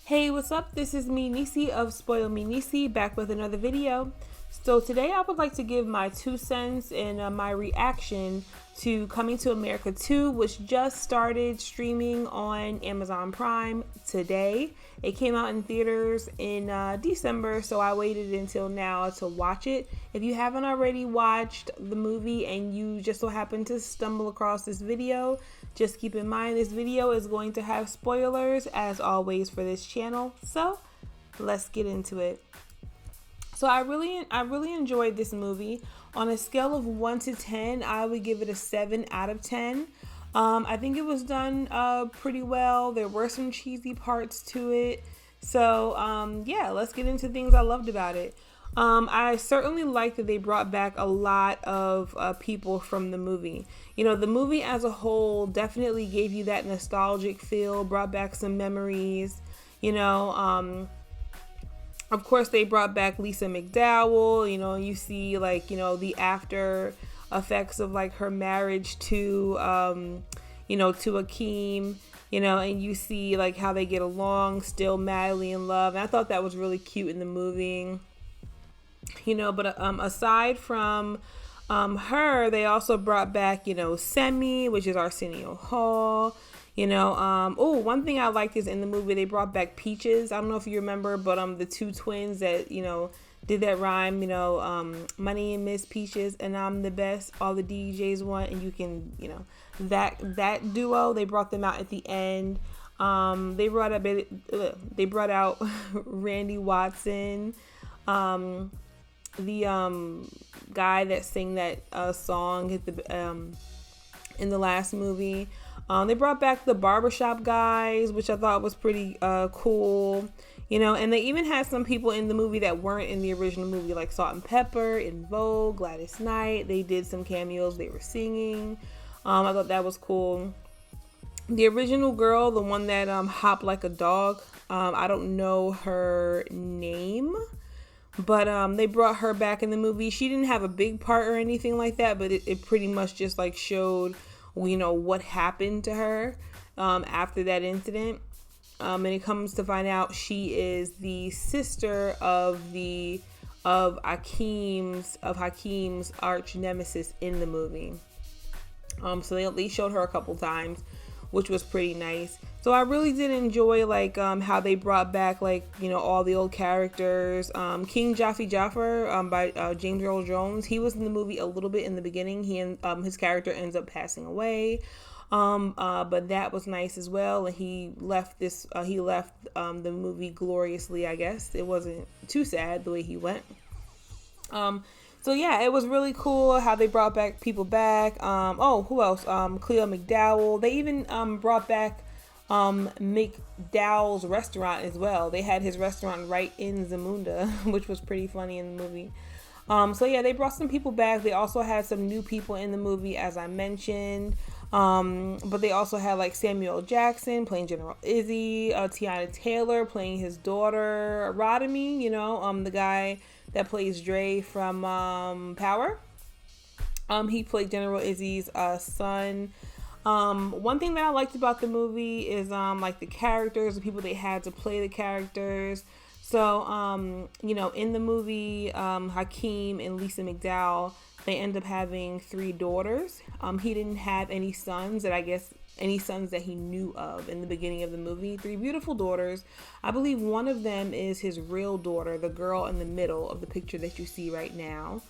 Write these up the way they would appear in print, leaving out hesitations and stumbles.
Hey, what's up? This is me, Nisi of Spoil Me Nisi, back with another video. So today I would like to give my 2 cents and my reaction to Coming to America 2, which just started streaming on Amazon Prime today. It came out in theaters in December, so I waited until now to watch it. If you haven't already watched the movie and you just so happen to stumble across this video, just keep in mind this video is going to have spoilers as always for this channel. So let's get into it. So I really enjoyed this movie. On a scale of 1 to 10, I would give it a 7 out of 10. I think it was done pretty well. There were some cheesy parts to it. So yeah, let's get into things I loved about it. I certainly like that they brought back a lot of people from the movie. You know, the movie as a whole definitely gave you that nostalgic feel, brought back some memories, you know. Of course, they brought back Lisa McDowell. You know, you see like, you know, the after effects of like her marriage to, you know, to Akeem, you know, and you see like how they get along, still madly in love. And I thought that was really cute in the movie, you know. But aside from her, they also brought back, you know, Semi, which is Arsenio Hall. You know, oh, one thing I liked is in the movie they brought back Peaches. I don't know if you remember, but the two twins that, you know, did that rhyme, you know, my name is Peaches and I'm the best, all the DJs want, and you can, you know, that duo, they brought them out at the end. They brought out Randy Watson, the guy that sang that song at the in the last movie. They brought back the barbershop guys, which I thought was pretty cool, you know, and they even had some people in the movie that weren't in the original movie, like Salt and Pepper, In Vogue, Gladys Knight. They did some cameos. They were singing. I thought that was cool. The original girl, the one that hopped like a dog, I don't know her name, but they brought her back in the movie. She didn't have a big part or anything like that, but it pretty much just like showed, you know, what happened to her after that incident, and it comes to find out she is the sister of Hakeem's arch nemesis in the movie. So they showed her a couple times, which was pretty nice. So I really did enjoy like how they brought back, like, you know, all the old characters. King Jaffe Jaffer by James Earl Jones. He was in the movie a little bit in the beginning. His character ends up passing away, but that was nice as well. And he left the movie gloriously. I guess it wasn't too sad the way he went. So yeah, it was really cool how they brought back people back. Oh, who else? Cleo McDowell. They even brought back McDowell's restaurant as well. They had his restaurant right in Zamunda, which was pretty funny in the movie. So yeah, they brought some people back. They also had some new people in the movie, as I mentioned. But they also had like Samuel Jackson playing General Izzy, Tiana Taylor playing his daughter Rodamy, you know, the guy that plays Dre from Power. He played General Izzy's son. One thing that I liked about the movie is like the characters, the people they had to play the characters. So you know, in the movie, Hakeem and Lisa McDowell, they end up having 3 daughters. He didn't have any sons that he knew of in the beginning of the movie. 3 beautiful daughters. I believe one of them is his real daughter, the girl in the middle of the picture that you see right now.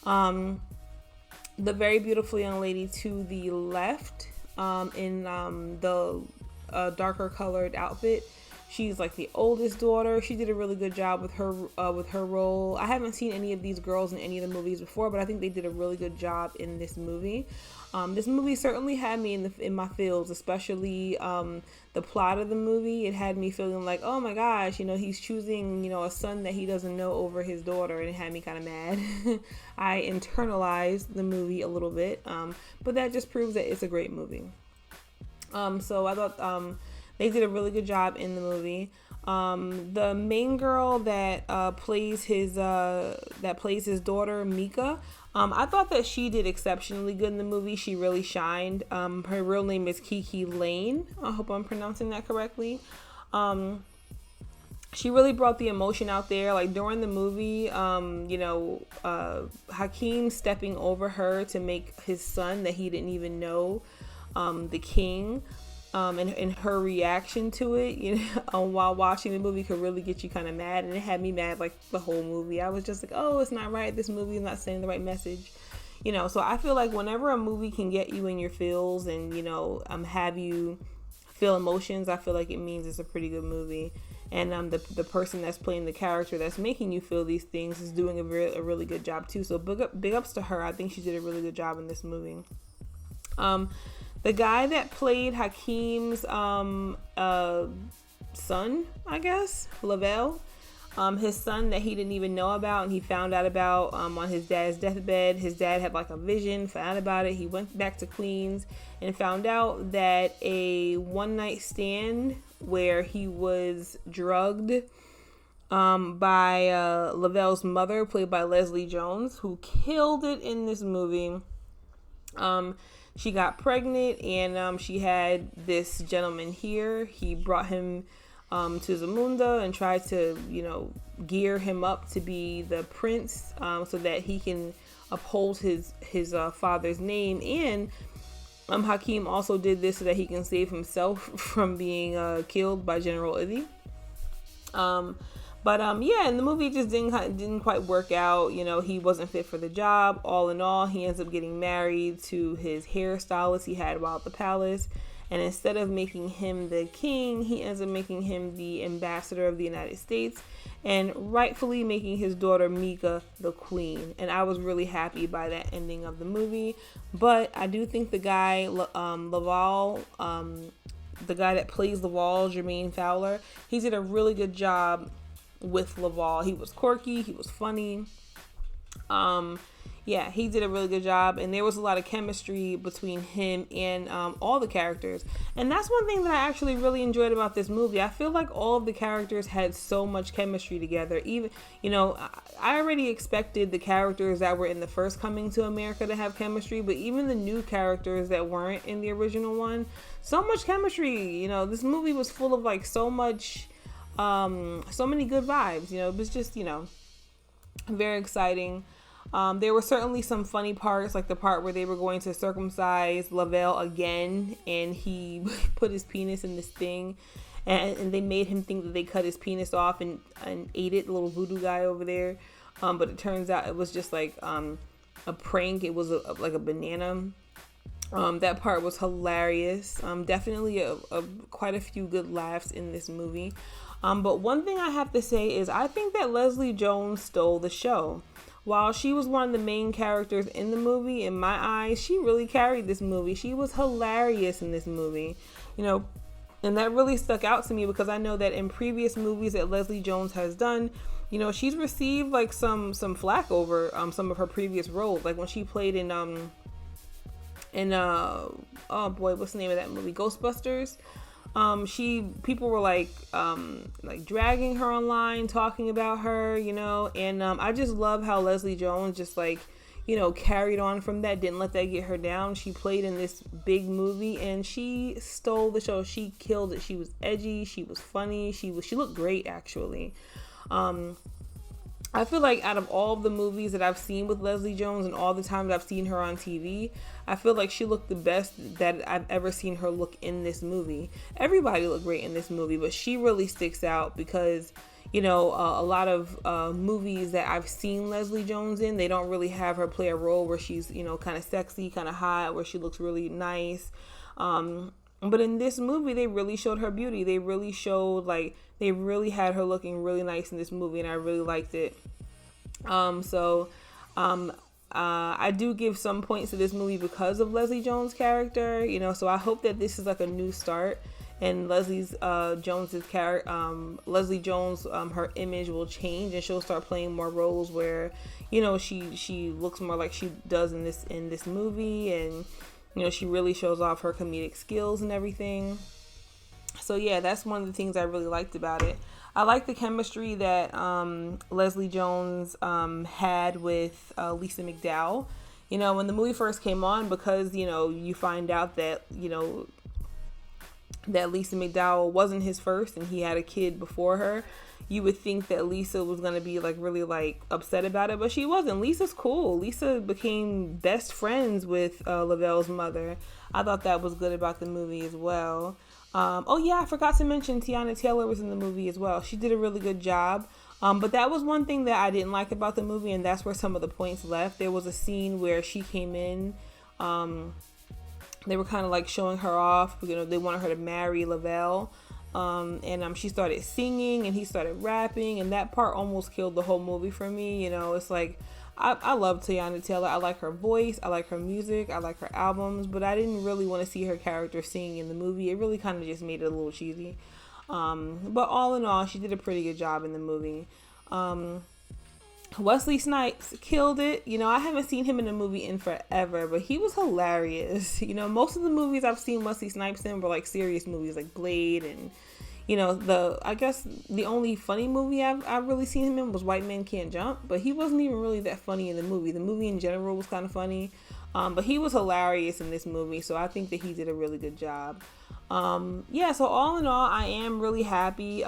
The very beautiful young lady to the left, in the darker colored outfit, she's like the oldest daughter. She did a really good job with her role. I haven't seen any of these girls in any of the movies before, but I think they did a really good job in this movie. This movie certainly had me in my feels, especially the plot of the movie. It had me feeling like, oh my gosh, you know, he's choosing, you know, a son that he doesn't know over his daughter, and it had me kind of mad. I internalized the movie a little bit, but that just proves that it's a great movie. So I thought they did a really good job in the movie. The main girl that plays his daughter, Mika, I thought that she did exceptionally good in the movie. She really shined. Her real name is Kiki Lane. I hope I'm pronouncing that correctly. she really brought the emotion out there. Like during the movie, Hakeem stepping over her to make his son that he didn't even know the king, and her reaction to it, while watching the movie could really get you kind of mad, and it had me mad like the whole movie. I was just like, oh, it's not right. This movie is not saying the right message, So I feel like whenever a movie can get you in your feels and have you feel emotions, I feel like it means it's a pretty good movie. And the person that's playing the character that's making you feel these things is doing a really good job too. So big ups to her. I think she did a really good job in this movie. The guy that played Hakeem's son, I guess, Lavelle, his son that he didn't even know about and he found out about on his dad's deathbed. His dad had like a vision, found out about it. He went back to Queens and found out that a one night stand where he was drugged by Lavelle's mother, played by Leslie Jones, who killed it in this movie. She got pregnant and she had this gentleman here. He brought him to Zamunda and tried to, gear him up to be the prince so that he can uphold his father's name. And Hakeem also did this so that he can save himself from being killed by General Izzy. And the movie just didn't quite work out. He wasn't fit for the job. All in all, he ends up getting married to his hairstylist he had while at the palace. And instead of making him the king, he ends up making him the ambassador of the United States and rightfully making his daughter Mika the queen. And I was really happy by that ending of the movie. But I do think the guy, Laval, the guy that plays Laval, Jermaine Fowler, he did a really good job with Laval. He was quirky, he was funny. He did a really good job, and there was a lot of chemistry between him and all the characters. And that's one thing that I actually really enjoyed about this movie. I feel like all of the characters had so much chemistry together. Even, I already expected the characters that were in the first Coming to America to have chemistry, but even the new characters that weren't in the original one, so much chemistry. This movie was full of like so many good vibes. It was just, very exciting. There were certainly some funny parts, like the part where they were going to circumcise Lavelle again, and he put his penis in this thing, and they made him think that they cut his penis off and ate it, the little voodoo guy over there. But it turns out it was just like a prank. It was like a banana. That part was hilarious. Definitely quite a few good laughs in this movie. But one thing I have to say is I think that Leslie Jones stole the show. While she was one of the main characters in the movie, in my eyes, she really carried this movie. She was hilarious in this movie, and that really stuck out to me because I know that in previous movies that Leslie Jones has done, she's received like some flack over some of her previous roles, like when she played in oh boy, what's the name of that movie? Ghostbusters. People were like dragging her online, talking about her, and I just love how Leslie Jones just carried on from that, didn't let that get her down. She played in this big movie and she stole the show. She killed it. She was edgy. She was funny. She looked great actually. I feel like out of all the movies that I've seen with Leslie Jones and all the times I've seen her on TV, I feel like she looked the best that I've ever seen her look in this movie. Everybody looked great in this movie, but she really sticks out because, a lot of movies that I've seen Leslie Jones in, they don't really have her play a role where she's, kind of sexy, kind of hot, where she looks really nice. But in this movie, they really showed her beauty. They really showed, they really had her looking really nice in this movie, and I really liked it. I do give some points to this movie because of Leslie Jones' character, so I hope that this is like a new start, and Leslie Jones, her image will change, and she'll start playing more roles where, she looks more like she does in this movie, and she really shows off her comedic skills and everything. So yeah, that's one of the things I really liked about it. I like the chemistry that Leslie Jones had with Lisa McDowell. When the movie first came on, because you find out that that Lisa McDowell wasn't his first and he had a kid before her, you would think that Lisa was going to be like really like upset about it, but she wasn't. Lisa's cool. Lisa became best friends with Lavelle's mother. I thought that was good about the movie as well. Oh yeah, I forgot to mention Tiana Taylor was in the movie as well. She did a really good job. But that was one thing that I didn't like about the movie, and that's where some of the points left. There was a scene where she came in. They were kind of like showing her off. You know, they wanted her to marry Lavelle. And she started singing and he started rapping, and that part almost killed the whole movie for me. You know, it's like I love Tiana Taylor. I like her voice, I like her music, I like her albums, but I didn't really want to see her character sing in the movie. It really kind of just made it a little cheesy. But all in all, she did a pretty good job in the movie. Wesley Snipes killed it. You know, I haven't seen him in a movie in forever, but he was hilarious. You know, most of the movies I've seen Wesley Snipes in were like serious movies like Blade, and you know, I guess the only funny movie I've really seen him in was White Men Can't Jump, but he wasn't even really that funny in the movie. The movie in general was kind of funny, but he was hilarious in this movie, so I think that he did a really good job. Yeah, so all in all, I am really happy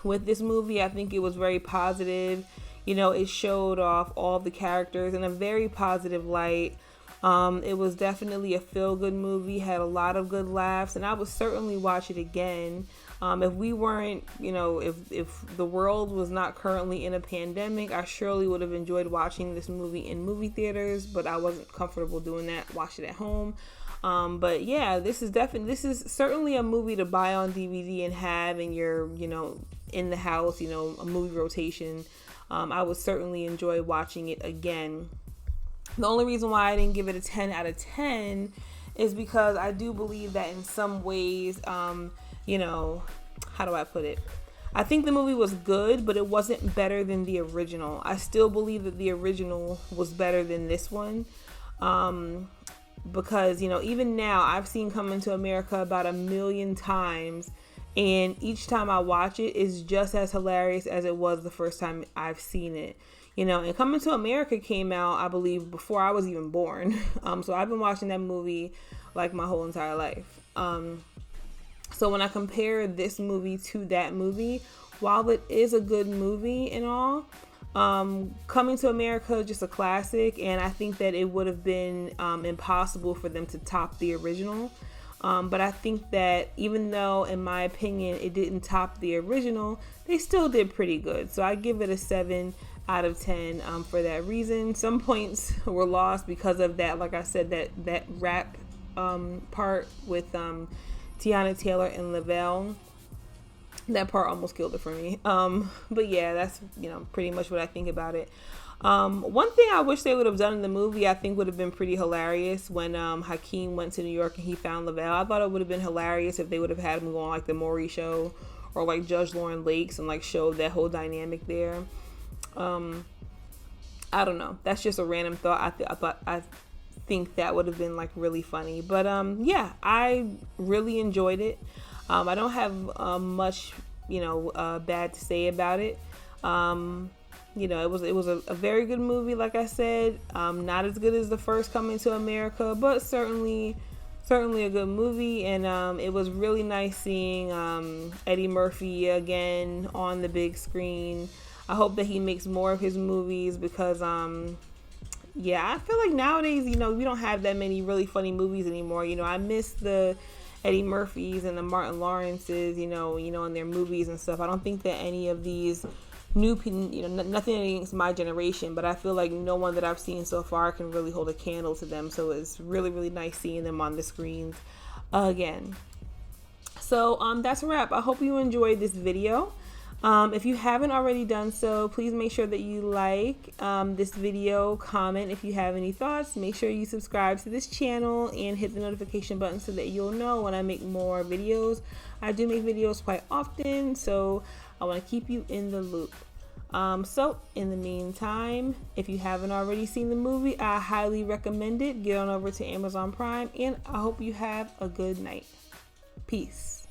with this movie. I think it was very positive. You know, it showed off all the characters in a very positive light. It was definitely a feel-good movie, had a lot of good laughs, and I would certainly watch it again. If we weren't, you know, if the world was not currently in a pandemic, I surely would have enjoyed watching this movie in movie theaters, but I wasn't comfortable doing that. Watched it at home. But yeah, this is certainly a movie to buy on DVD and have in your, you know, in the house, you know, a movie rotation. I would certainly enjoy watching it again. The only reason why I didn't give it a 10 out of 10 is because I do believe that in some ways, you know, how do I put it? I think the movie was good, but it wasn't better than the original. I still believe that the original was better than this one. Because, you know, even now I've seen Coming to America about 1 million times, and each time I watch it is just as hilarious as it was the first time I've seen it. You know, and Coming to America came out, I believe, before I was even born. So I've been watching that movie like my whole entire life. So when I compare this movie to that movie, while it is a good movie and all, Coming to America is just a classic, and I think that it would have been impossible for them to top the original. But I think that even though, in my opinion, it didn't top the original, they still did pretty good. So I give it a 7 out of 10 for that reason. Some points were lost because of that, like I said, that rap part with Tiana Taylor and Lavelle. That part almost killed it for me. But yeah, that's, you know, pretty much what I think about it. One thing I wish they would have done in the movie, I think would have been pretty hilarious, when Hakeem went to New York and he found Lavelle. I thought it would have been hilarious if they would have had him go on like the Maury show or like Judge Lauren Lakes and like showed that whole dynamic there. I don't know. That's just a random thought. I think that would have been like really funny. But yeah, I really enjoyed it. I don't have much, you know, bad to say about it. You know, it was a very good movie, like I said. Not as good as the first Coming to America, but certainly a good movie. And it was really nice seeing Eddie Murphy again on the big screen. I hope that he makes more of his movies because yeah, I feel like nowadays, you know, we don't have that many really funny movies anymore. You know, I miss the Eddie Murphys and the Martin Lawrences, you know, in their movies and stuff. I don't think that any of these new, you know, nothing against my generation, but I feel like no one that I've seen so far can really hold a candle to them. So it's really, really nice seeing them on the screens again. So that's a wrap. I hope you enjoyed this video. If you haven't already done so, please make sure that you like this video, comment if you have any thoughts. Make sure you subscribe to this channel and hit the notification button so that you'll know when I make more videos. I do make videos quite often, so I want to keep you in the loop. So in the meantime, if you haven't already seen the movie, I highly recommend it. Get on over to Amazon Prime, and I hope you have a good night. Peace.